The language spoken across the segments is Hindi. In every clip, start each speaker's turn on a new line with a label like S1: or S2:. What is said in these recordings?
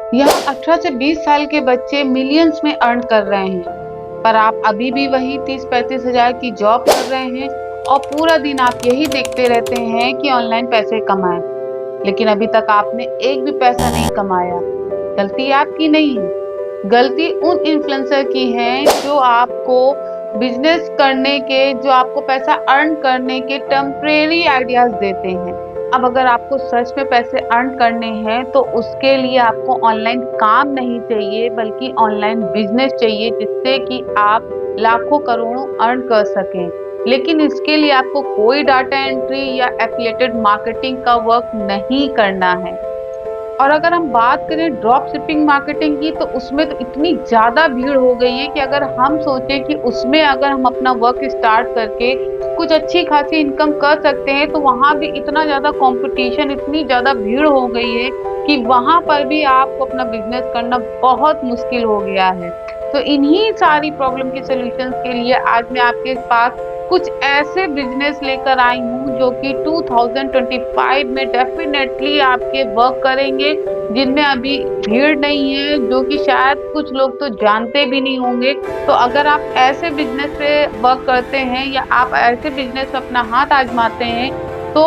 S1: यहाँ 18 से 20 साल के बच्चे मिलियंस में अर्न कर रहे हैं, पर आप अभी भी वही 30-35 हजार की जॉब कर रहे हैं और पूरा दिन आप यही देखते रहते हैं कि ऑनलाइन पैसे कमाएं। लेकिन अभी तक आपने एक भी पैसा नहीं कमाया। गलती आपकी नहीं है, गलती उन इन्फ्लुएंसर की है जो आपको बिजनेस करने के, जो आपको पैसा अर्न करने के टेम्परेरी आइडियाज देते हैं। अब अगर आपको सच में पैसे अर्न करने हैं तो उसके लिए आपको ऑनलाइन काम नहीं चाहिए, बल्कि ऑनलाइन बिजनेस चाहिए, जिससे कि आप लाखों करोड़ों अर्न कर सकें। लेकिन इसके लिए आपको कोई डाटा एंट्री या एफिलिएटेड मार्केटिंग का वर्क नहीं करना है। और अगर हम बात करें ड्रॉप शिपिंग मार्केटिंग की, तो उसमें तो इतनी ज़्यादा भीड़ हो गई है कि अगर हम सोचें कि उसमें अगर हम अपना वर्क स्टार्ट करके कुछ अच्छी खासी इनकम कर सकते हैं, तो वहाँ भी इतना ज़्यादा कंपटीशन, इतनी ज़्यादा भीड़ हो गई है कि वहाँ पर भी आपको अपना बिजनेस करना बहुत मुश्किल हो गया है। तो इन्हीं सारी प्रॉब्लम के सॉल्यूशंस के लिए आज मैं आपके पास कुछ ऐसे बिजनेस लेकर आई हूँ जो कि 2025 में डेफिनेटली आपके वर्क करेंगे, जिनमें अभी भीड़ नहीं है, जो कि शायद कुछ लोग तो जानते भी नहीं होंगे। तो अगर आप ऐसे बिजनेस पे वर्क करते हैं या आप ऐसे बिजनेस पे अपना हाथ आजमाते हैं, तो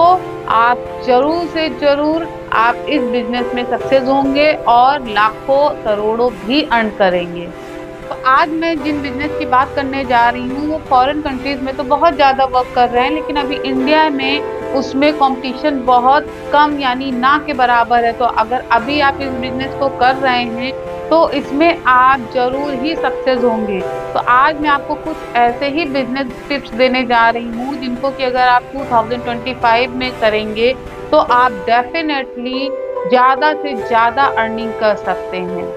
S1: आप जरूर से जरूर आप इस बिजनेस में सक्सेस होंगे और लाखों करोड़ों भी अर्न करेंगे। तो आज मैं जिन बिजनेस की बात करने जा रही हूँ वो फॉरेन कंट्रीज में तो बहुत ज़्यादा वर्क कर रहे हैं, लेकिन अभी इंडिया में उसमें कंपटीशन बहुत कम, यानी ना के बराबर है। तो अगर अभी आप इस बिजनेस को कर रहे हैं तो इसमें आप जरूर ही सक्सेस होंगे। तो आज मैं आपको कुछ ऐसे ही बिजनेस टिप्स देने जा रही हूँ जिनको कि अगर आप 2025 में करेंगे तो आप डेफिनेटली ज़्यादा से ज़्यादा अर्निंग कर सकते हैं।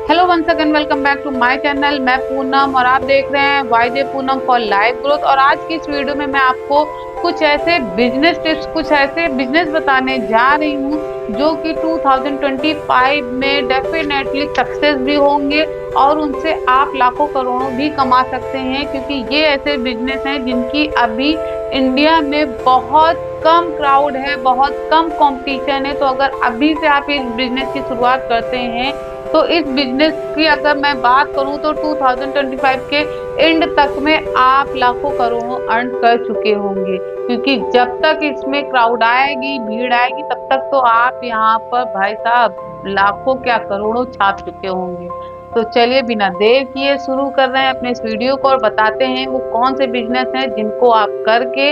S1: Hello once again, welcome back to my channel. मैं पूनम और आप देख रहे हैं YJ Poonam for life growth. और आज की इस वीडियो में मैं आपको कुछ ऐसे बिजनेस टिप्स, कुछ ऐसे बिजनेस बताने जा रही हूँ जो कि 2025 में डेफिनेटली सक्सेस भी होंगे और उनसे आप लाखों करोड़ों भी कमा सकते हैं, क्योंकि ये ऐसे बिजनेस हैं जिनकी अभी इंडिया में बहुत कम क्राउड है, बहुत कम कंपटीशन है। तो अगर अभी से आप इस बिजनेस की शुरुआत करते हैं तो इस बिजनेस की अगर मैं बात करूं तो 2025 के एंड तक में आप लाखों करोड़ों अर्न कर चुके होंगे, क्योंकि जब तक इसमें क्राउड आएगी, भीड़ आएगी, तब तक तो आप यहाँ पर भाई साहब लाखों क्या करोड़ों छाप चुके होंगे। तो चलिए बिना देर किए शुरू कर रहे हैं अपने इस वीडियो को और बताते हैं वो कौन से बिजनेस हैं जिनको आप करके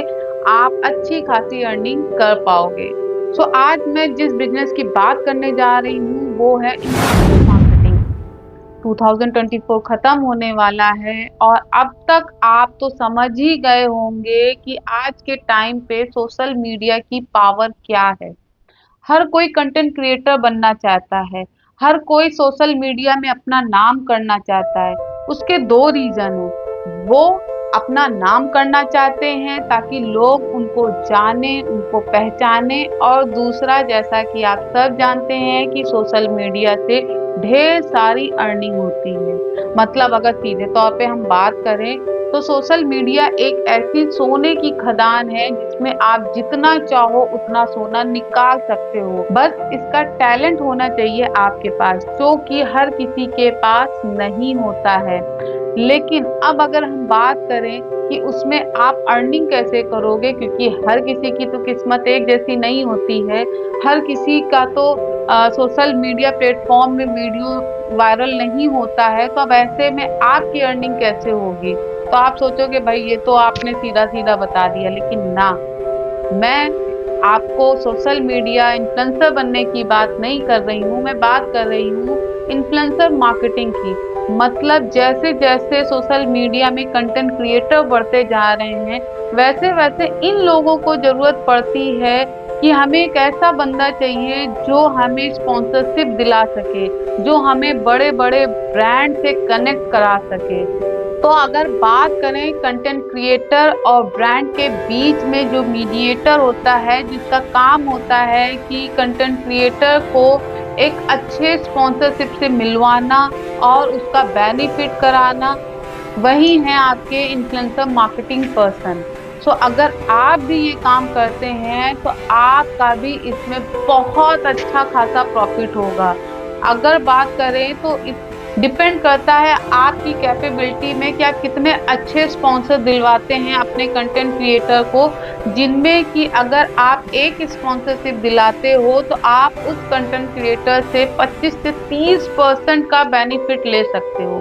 S1: आप अच्छी खासी अर्निंग कर पाओगे। सो आज मैं जिस बिजनेस की बात करने जा रही हूँ वो है इन्फ्लुएंसर मार्केटिंग। 2024 खत्म होने वाला है और अब तक आप तो समझ ही गए होंगे कि आज के टाइम पे सोशल मीडिया की पावर क्या है। हर कोई कंटेंट क्रिएटर बनना चाहता है, हर कोई सोशल मीडिया में अपना नाम करना चाहता है। उसके दो रीजन है, वो अपना नाम करना चाहते हैं ताकि लोग उनको जाने, उनको पहचाने, और दूसरा जैसा कि आप सब जानते हैं कि सोशल मीडिया से ढेर सारी अर्निंग होती है। मतलब अगर सीधे तौर पे हम बात करें तो सोशल मीडिया एक ऐसी सोने की खदान है जिसमें आप जितना चाहो उतना सोना निकाल सकते हो। बस इसका टैलेंट होना चाहिए आपके पास, जो कि हर किसी के पास नहीं होता है। लेकिन अब अगर हम बात करें कि उसमें आप अर्निंग कैसे करोगे, क्योंकि हर किसी की तो किस्मत एक जैसी नहीं होती है। हर किसी का तो सोशल मीडिया प्लेटफॉर्म में वीडियो वायरल नहीं होता है। तो अब ऐसे में आपकी अर्निंग कैसे होगी? तो आप सोचोगे भाई ये तो आपने सीधा सीधा बता दिया, लेकिन ना, मैं आपको सोशल मीडिया इन्फ्लुएंसर बनने की बात नहीं कर रही हूँ, मैं बात कर रही हूँ इन्फ्लुएंसर मार्केटिंग की। मतलब जैसे जैसे सोशल मीडिया में कंटेंट क्रिएटर बढ़ते जा रहे हैं, वैसे वैसे इन लोगों को जरूरत पड़ती है कि हमें एक ऐसा बंदा चाहिए जो हमें स्पॉन्सरशिप दिला सके, जो हमें बड़े बड़े ब्रांड से कनेक्ट करा सके। तो अगर बात करें कंटेंट क्रिएटर और ब्रांड के बीच में जो मीडिएटर होता है, जिसका काम होता है कि कंटेंट क्रिएटर को एक अच्छे स्पॉन्सरशिप से मिलवाना और उसका बेनिफिट कराना, वही है आपके इन्फ्लुएंसर मार्केटिंग पर्सन। सो अगर आप भी ये काम करते हैं तो आपका भी इसमें बहुत अच्छा खासा प्रॉफिट होगा। अगर बात करें तो डिपेंड करता है आपकी कैपेबिलिटी में कि आप कितने अच्छे स्पॉन्सर दिलवाते हैं अपने कंटेंट क्रिएटर को, जिनमें कि अगर आप एक स्पॉन्सरशिप दिलाते हो तो आप उस कंटेंट क्रिएटर से 25 से 30% का बेनिफिट ले सकते हो।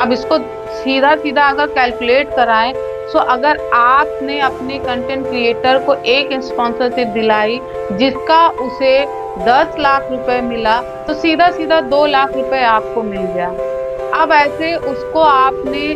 S1: अब इसको सीधा सीधा अगर कैलकुलेट कराएं तो अगर आपने अपने कंटेंट क्रिएटर को एक स्पॉन्सरशिप दिलाई जिसका उसे 10 लाख रुपए मिला, तो सीधा सीधा 2 लाख रुपए आपको मिल गया। अब ऐसे उसको आपने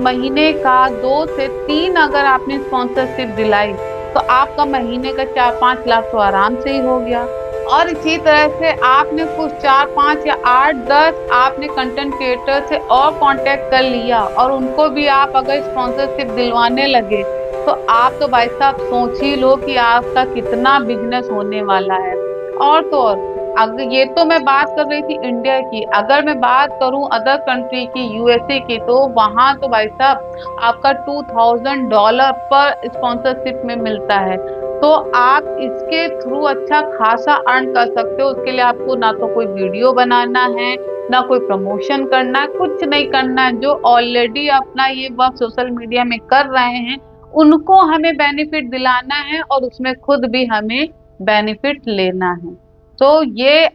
S1: महीने का 2 से 3 अगर आपने स्पॉन्सरशिप दिलाई तो आपका महीने का 4-5 लाख तो आराम से ही हो गया। और इसी तरह से आपने कुछ 4-5 या 8-10 आपने कंटेंट क्रिएटर से और कांटेक्ट कर लिया और उनको भी आप अगर स्पॉन्सरशिप दिलवाने लगे तो आप तो भाई साहब सोच ही लो कि आपका कितना बिजनेस होने वाला है। और तो और अगर ये तो मैं बात कर रही थी इंडिया की, अगर मैं बात करूं अदर कंट्री की, यूएसए की, तो वहां तो भाई साहब आपका $2000 पर स्पॉन्सरशिप में मिलता है। तो आप इसके थ्रू अच्छा खासा अर्न कर सकते हो। उसके लिए आपको ना तो कोई वीडियो बनाना है, ना कोई प्रमोशन करना है, कुछ नहीं करना है। जो ऑलरेडी अपना ये वर्क सोशल मीडिया में कर रहे हैं उनको हमें बेनिफिट दिलाना है और उसमें खुद भी हमें बेनिफिट लेना है। तो ये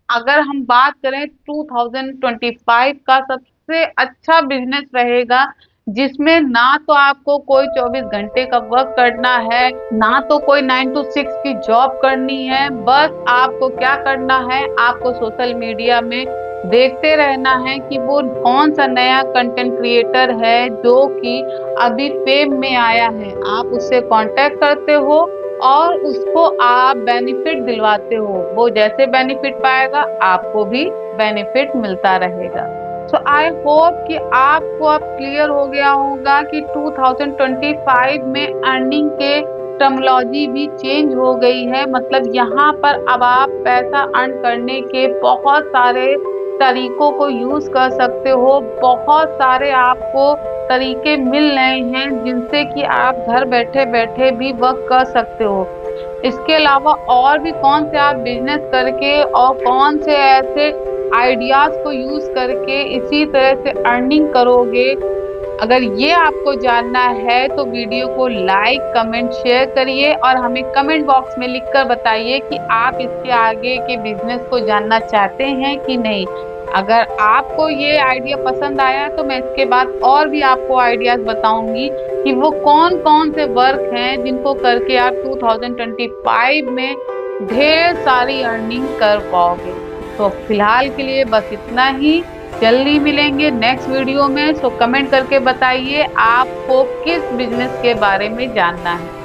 S1: अगर हम बात करें 2025 का सबसे अच्छा बिजनेस रहेगा, जिसमें ना तो आपको कोई 24 घंटे का वर्क करना है, ना तो कोई 9 to 6 की जॉब करनी है। बस आपको क्या करना है, आपको सोशल मीडिया में देखते रहना है कि वो कौन सा नया कंटेंट क्रिएटर है जो कि अभी फेम में आया है। आप उससे कांटेक्ट करते हो और उसको आप बेनिफिट दिलवाते हो। वो जैसे बेनिफिट पाएगा आपको भी बेनिफिट मिलता रहेगा। सो आई होप कि आपको अब क्लियर हो गया होगा कि 2025 में अर्निंग के टर्मिनोलॉजी भी चेंज हो गई है। मतलब यहाँ पर अब आप पैसा अर्न करने के बहुत सारे तरीकों को यूज कर सकते हो। बहुत सारे आपको तरीके मिल रहे हैं जिनसे कि आप घर बैठे बैठे भी वर्क कर सकते हो। इसके अलावा और भी कौन से आप बिजनेस करके और कौन से ऐसे आइडियाज को यूज करके इसी तरह से अर्निंग करोगे, अगर ये आपको जानना है तो वीडियो को लाइक, कमेंट, शेयर करिए और हमें कमेंट बॉक्स में लिखकर बताइए कि आप इसके आगे के बिजनेस को जानना चाहते हैं कि नहीं। अगर आपको ये आइडिया पसंद आया तो मैं इसके बाद और भी आपको आइडियाज बताऊंगी कि वो कौन कौन से वर्क हैं जिनको करके आप 2025 में ढेर सारी अर्निंग कर पाओगे। तो फिलहाल के लिए बस इतना ही। जल्दी मिलेंगे नेक्स्ट वीडियो में। सो कमेंट करके बताइए आपको किस बिजनेस के बारे में जानना है।